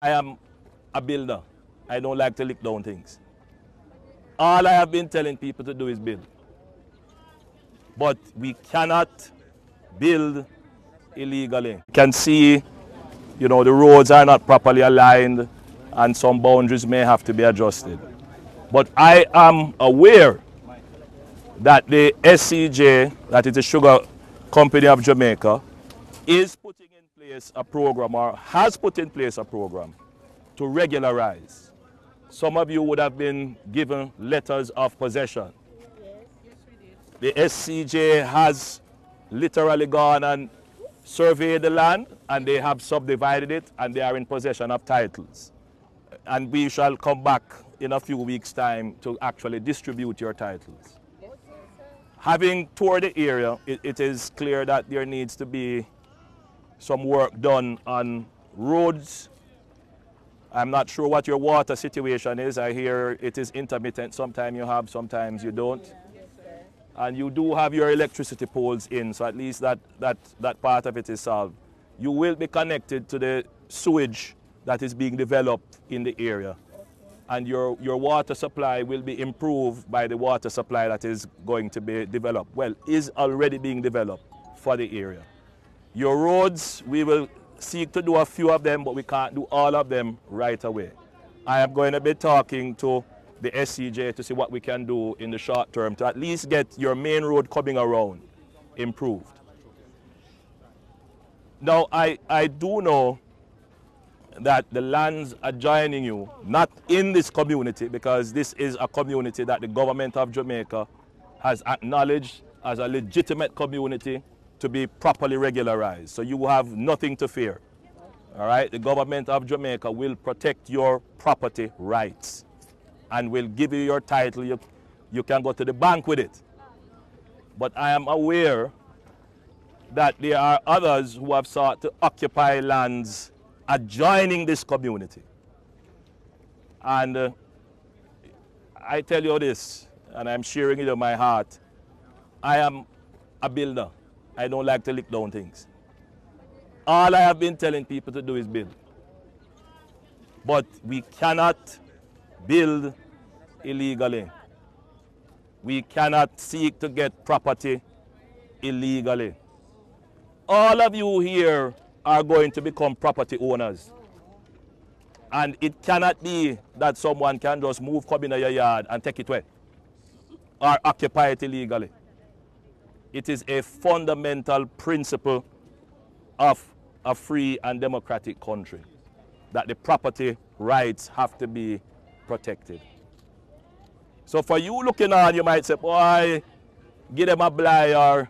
I am a builder. I don't like to lick down things. All I have been telling people to do is build. But we cannot build illegally. You can see, the roads are not properly aligned and some boundaries may have to be adjusted. But I am aware that the SCJ, that is the Sugar Company of Jamaica, is putting in place a program, or has put in place a program to regularize. Some of you would have been given letters of possession. The SCJ has literally gone and surveyed the land, and they have subdivided it, and they are in possession of titles. And we shall come back in a few weeks' time to actually distribute your titles. Having toured the area, it is clear that there needs to be some work done on roads. I'm not sure what your water situation is. I hear it is intermittent. Sometimes you have, sometimes you don't. And you do have your electricity poles in, so at least that part of it is solved. You will be connected to the sewage that is being developed in the area. And your water supply will be improved by the water supply that is going to be developed. Well, is already being developed for the area. Your roads, we will seek to do a few of them, but we can't do all of them right away. I am going to be talking to the SCJ to see what we can do in the short term to at least get your main road coming around improved. Now, I do know that the lands adjoining you, not in this community, because this is a community that the government of Jamaica has acknowledged as a legitimate community to be properly regularized. So you have nothing to fear. All right? The government of Jamaica will protect your property rights and will give you your title. You can go to the bank with it. But I am aware that there are others who have sought to occupy lands adjoining this community. And I tell you this, and I'm sharing it in my heart, I am a builder. I don't like to lick down things. All I have been telling people to do is build. But we cannot build illegally. We cannot seek to get property illegally. All of you here are going to become property owners. And it cannot be that someone can just come in your yard and take it away or occupy it illegally. It is a fundamental principle of a free and democratic country that the property rights have to be protected. So for you looking on, you might say, boy, give them a blight.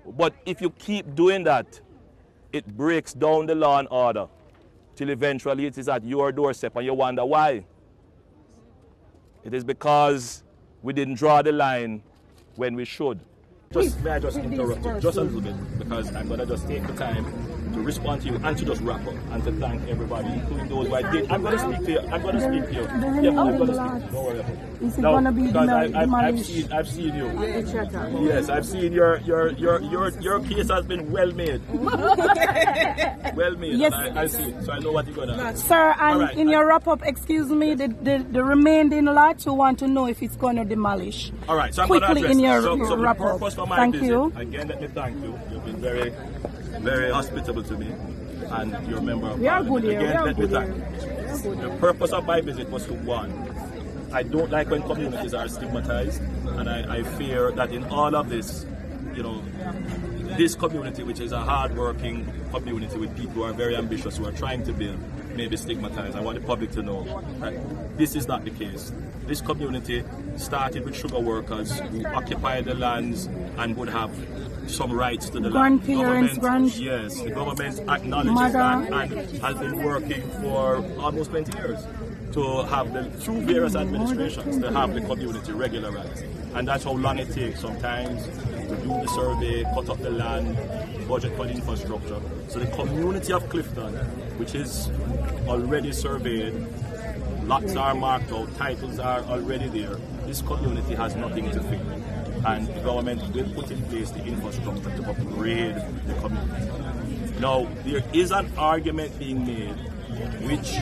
But if you keep doing that, it breaks down the law and order till eventually it is at your doorstep and you wonder why. It is because we didn't draw the line when we should. May I just interrupt you just a little bit, because I'm going to just take the time to respond to you and to just wrap up and to thank everybody, including those who I did. I'm going to speak to you. I'm going to speak to you. Yeah, I'm going to speak. Don't worry about it. Is it going to be because I've seen you. Yes, I've seen your case has been well made. Well made. Yes. I see it, so I know what you're going to. Sir, and right, in your wrap up, excuse me, the remaining lot, you want to know if it's going to demolish. All right, so I'm quickly going to in your wrap up. For my thank visit, you. Again, let me thank you. You've been very, very hospitable to me, and you're a member of Parliament. Again, let me thank you. The purpose of my visit was to, one, I don't like when communities are stigmatized, and I fear that in all of this, this community, which is a hard-working community with people who are very ambitious, who are trying to build, may be stigmatized. I want the public to know that this is not the case. This community started with sugar workers who occupied the lands and would have some rights to the land. Yes, the government acknowledges that and has been working for almost 20 years to have through various administrations, to have the community regularized. And that's how long it takes sometimes to do the survey, cut up the land, budget for the infrastructure. So the community of Clifton, which is already surveyed, lots are marked out, titles are already there, this community has nothing to fear. And the government will put in place the infrastructure to upgrade the community. Now, there is an argument being made which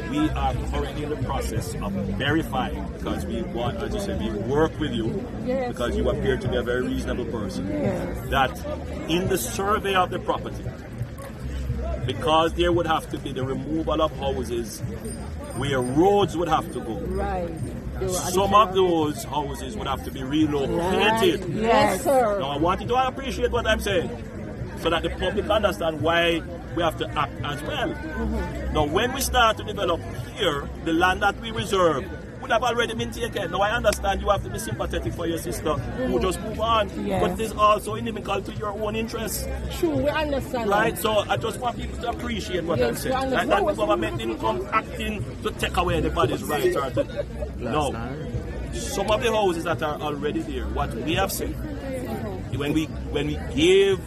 we are currently in the process of verifying, because we want, as I said, we work with you because you appear to be a very reasonable person, that in the survey of the property, because there would have to be the removal of houses where roads would have to go. Right. Some of those houses would have to be relocated. Right. Yes, sir. Now I want you to appreciate what I'm saying, so that the public understand why we have to act as well. Now when we start to develop here, the land that we reserve would have already been taken. Now I understand you have to be sympathetic for your sister who just move on, but it is also inimical to your own interests. True, we understand. Right, so I just want people to appreciate what I'm saying. Like that the government didn't come acting to take away anybody's rights or to... No. Some of the houses that are already there, what we have said, when we gave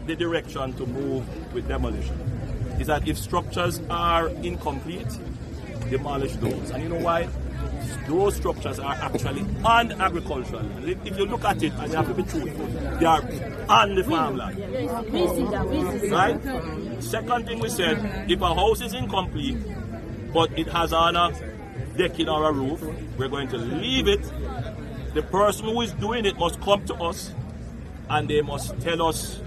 the direction to move with demolition, is that if structures are incomplete, demolish those. And you know why? Those structures are actually on agricultural. If you look at it, and you have to be truthful, they are on the farmland. Right? Second thing we said, if a house is incomplete, but it has on a decking or a roof, we're going to leave it. The person who is doing it must come to us, and they must tell us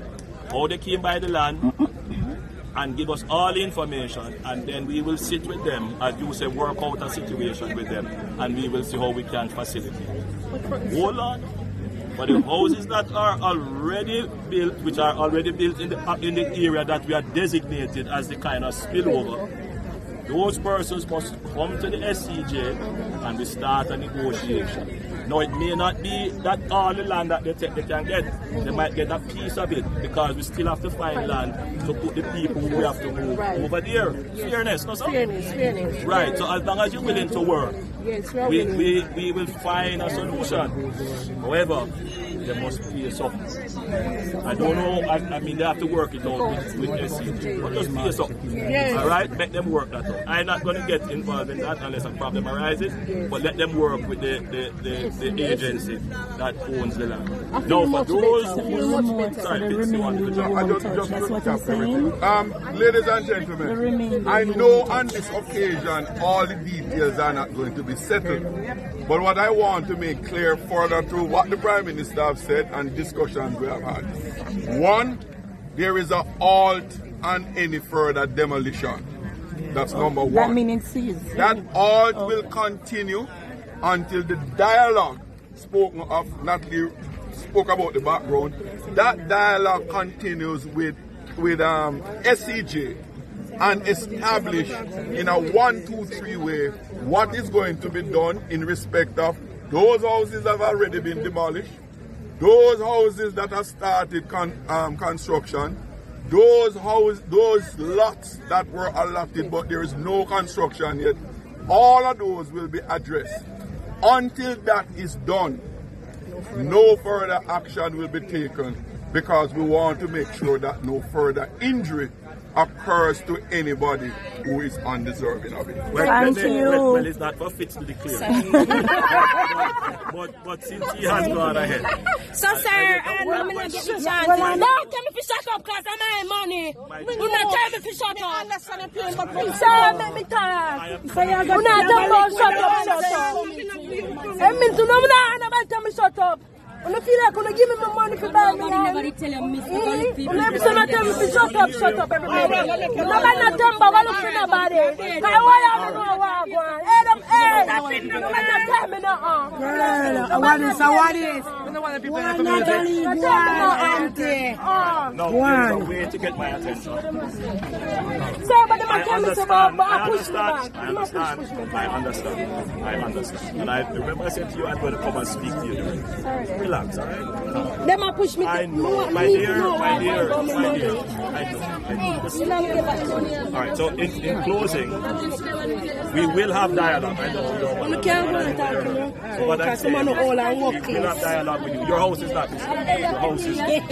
how they came by the land, and give us all the information, and then we will sit with them, as you say, work out a situation with them, and we will see how we can facilitate. Hold on. But the houses that are already built, which are already built in the area that we are designated as the kind of spillover, those persons must come to the SCJ and we start a negotiation. Now it may not be that all the land that they take they can get. They might get a piece of it, because we still have to find land to put the people who we have to move over there. Fairness, no sir? Fairness. Right, so as long as you're willing to work, we will find a solution. However, they must pay something. I don't know, I mean they have to work it out with SCG, but just pay something. Alright, make them work that out. I'm not going to get involved in that unless a problem arises, but let them work with the agency that owns the land. Now for those who... Sorry, that's what I'm saying. Ladies and gentlemen, I know on this occasion all the details are not going to be settled, but what I want to make clear further through what the Prime Minister have said and discussions we have had. One, there is a halt on any further demolition. That's number one. That meaning cease. That halt will continue until the dialogue spoken of, Natalie spoke about the background, that dialogue continues with SCJ and establish in a 1, 2, 3 way what is going to be done in respect of those houses that have already been demolished, those houses that have started construction, those lots that were allotted but there is no construction yet. All of those will be addressed. Until that is done, no further action will be taken, because we want to make sure that no further injury occurs to anybody who is undeserving of it. Well, it's not for Fitz to declare. but since he has gone ahead. So, sir, I'm going to get the chance. Don't tell me to shut up, because I'm my money. Do not tell me to shut up. Sir, let me talk. Do not tell me to shut up. I mean, do not tell me to shut up. I feel like when give me my money for buying me land. Nobody tell me to shut up, everybody. Nobody not tell me about what for nobody. Why I don't know what I'm going. Nobody not tell me nothing. Girl, what is? Natalie, go auntie. No, there's a way to get my attention. Sir, but they might tell me about I push me back. I understand. And I remember I said to you, I'm going to come and speak to you. Relax, all right? They might push me. I know, my dear. I know. All right, so in closing, we will have dialogue. I know. So what I'm saying, we will have dialogue Your house is not this. Your house is. At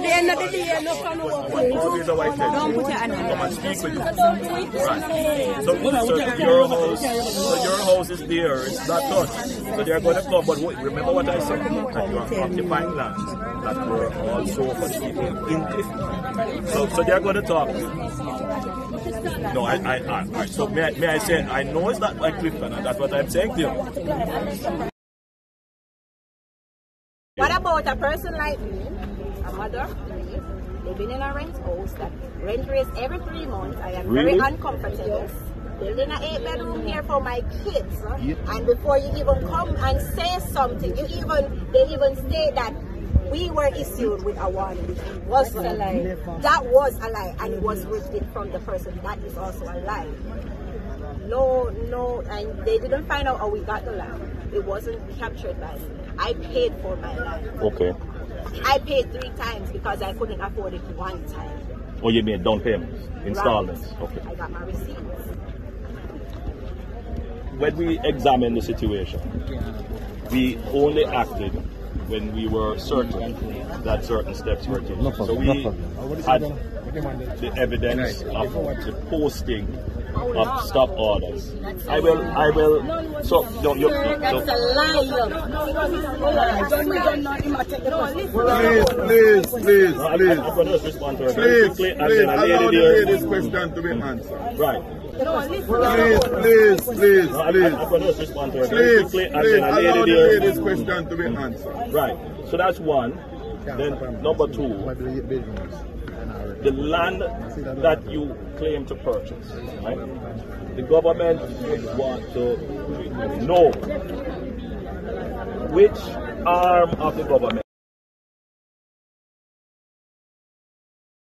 the end of the day, no fun. Always a white text. Don't put your hand Come and speak with you. Right. So your house is there. It's not touched. So they are going to come. But remember what I said. That you are occupying lands that were also for the people in Clifton. So they are going to talk. No, I so may I say, I know it's not like Clifton, and that's what I'm saying to you. What about a person like me, a mother, living in a rent house that rent raised every 3 months? I am very uncomfortable. Building an 8-bedroom here for my kids, and before you even come and say something, they even state that we were issued with a warning, which was a lie. That was a lie, and it was written from the person. That is also a lie. No, and they didn't find out how we got the land. It wasn't captured by me. I paid for my land. Okay. I paid 3 times because I couldn't afford it 1 time. Oh, you made down payments, installments. Right. Okay. I got my receipts. When we examined the situation, we only acted when we were certain that certain steps were taken. So we had the evidence of the posting of stop orders. I will. So no, that's a lie. Please. I'm going to respond to her. Please, allow the lady's question to be answered. Right. Please. I'm going to respond to her. Please, allow the lady's question to be answered. Right. So that's one. Then number 2, the land that you claim to purchase, right? The government would want to know which arm of the government